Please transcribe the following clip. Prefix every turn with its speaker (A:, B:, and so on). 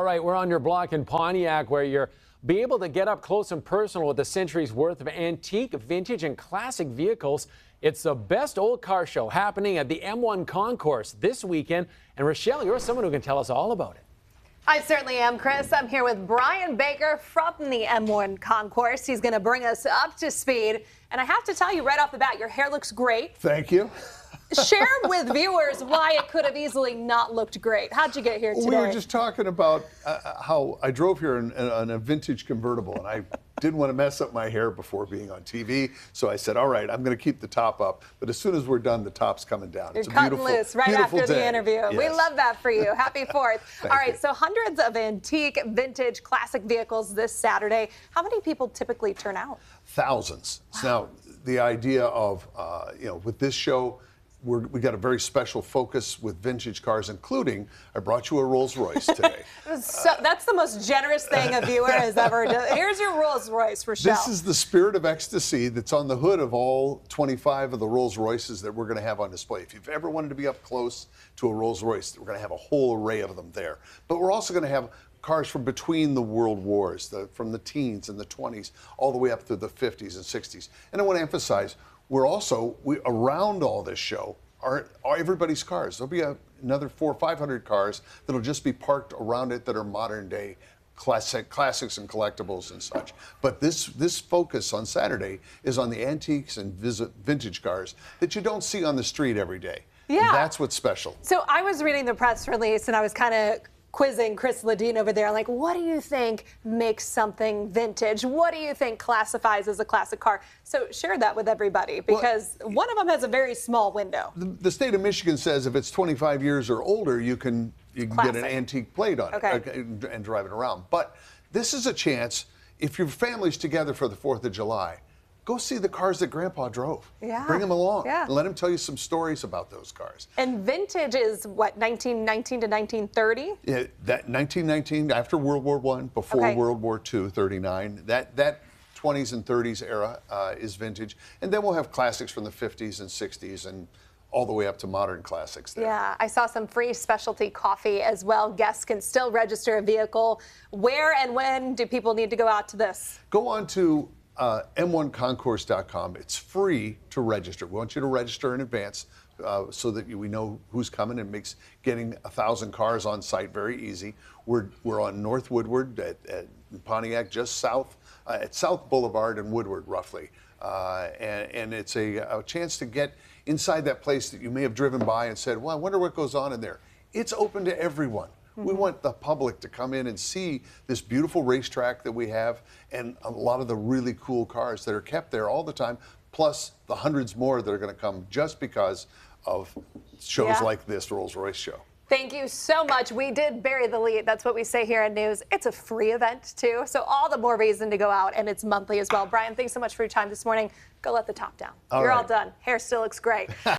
A: right, we're on your block in Pontiac where you're be able to get up close and personal with a century's worth of antique, vintage, and classic vehicles. It's the best old car show happening at the M1 Concourse this weekend. And Rochelle, you're someone who can tell us all about it.
B: I certainly am, Chris. I'm here with Brian Baker from the M1 Concourse. He's going to bring us up to speed. And I have to tell you right off the bat, your hair looks great.
C: Thank you.
B: Share with viewers why it could have easily not looked great. How'd you get here today?
C: We were just talking about how I drove here in a vintage convertible, and I didn't want to mess up my hair before being on TV. So I said, all right, I'm going to keep the top up. But as soon as we're done, the top's coming down.
B: You're cutting loose right after the interview.
C: Yes.
B: We love that for you. Happy 4th. All right,
C: you.
B: so hundreds of antique, vintage, classic vehicles this Saturday. How many people typically turn out?
C: Thousands.
B: Wow.
C: Now, the idea of, with this show, we got a very special focus with vintage cars, including I brought you a Rolls Royce today.
B: That's the most generous thing a viewer has ever done. Here's your Rolls Royce, Rochelle.
C: This is the Spirit of Ecstasy that's on the hood of all 25 of the Rolls Royces that we're going to have on display. If you've ever wanted to be up close to a Rolls Royce, we're going to have a whole array of them there. But we're also going to have cars from between the world wars, from the teens and the 20s, all the way up through the 50s and 60s. And I want to emphasize, around all this show are everybody's cars. There'll be another 400 or 500 cars that'll just be parked around it that are modern day classics and collectibles and such. But this focus on Saturday is on the antiques and vintage cars that you don't see on the street every day.
B: Yeah.
C: And that's what's special.
B: So I was reading the press release and I was kind of quizzing Chris Ledeen over there. Like, what do you think makes something vintage? What do you think classifies as a classic car? So share that with everybody, because one of them has a very small window.
C: The state of Michigan says if it's 25 years or older, you can get an antique plate on it and drive it around. But this is a chance, if your family's together for the 4th of July, go see the cars that Grandpa drove.
B: Yeah.
C: Bring them along.
B: Yeah.
C: And let him tell you some stories about those cars.
B: And vintage is what, 1919 to 1930?
C: Yeah, that 1919, after World War I, before World War II, 39. That 20s and 30s era is vintage. And then we'll have classics from the 50s and 60s and all the way up to modern classics there.
B: Yeah, I saw some free specialty coffee as well. Guests can still register a vehicle. Where and when do people need to go out to this?
C: Go on to M1Concourse.com. It's free to register. We want you to register in advance so that we know who's coming, and makes getting 1,000 cars on site very easy. We're on North Woodward at Pontiac, just south, at South Boulevard and Woodward, roughly. And it's a chance to get inside that place that you may have driven by and said, well, I wonder what goes on in there. It's open to everyone. We want the public to come in and see this beautiful racetrack that we have, and a lot of the really cool cars that are kept there all the time, plus the hundreds more that are going to come just because of shows like this Rolls Royce show.
B: Thank you so much. We did bury the lead. That's what we say here in news. It's a free event, too, so all the more reason to go out, and it's monthly as well. Brian, thanks so much for your time this morning. Go let the top down. You're all done. Hair still looks great.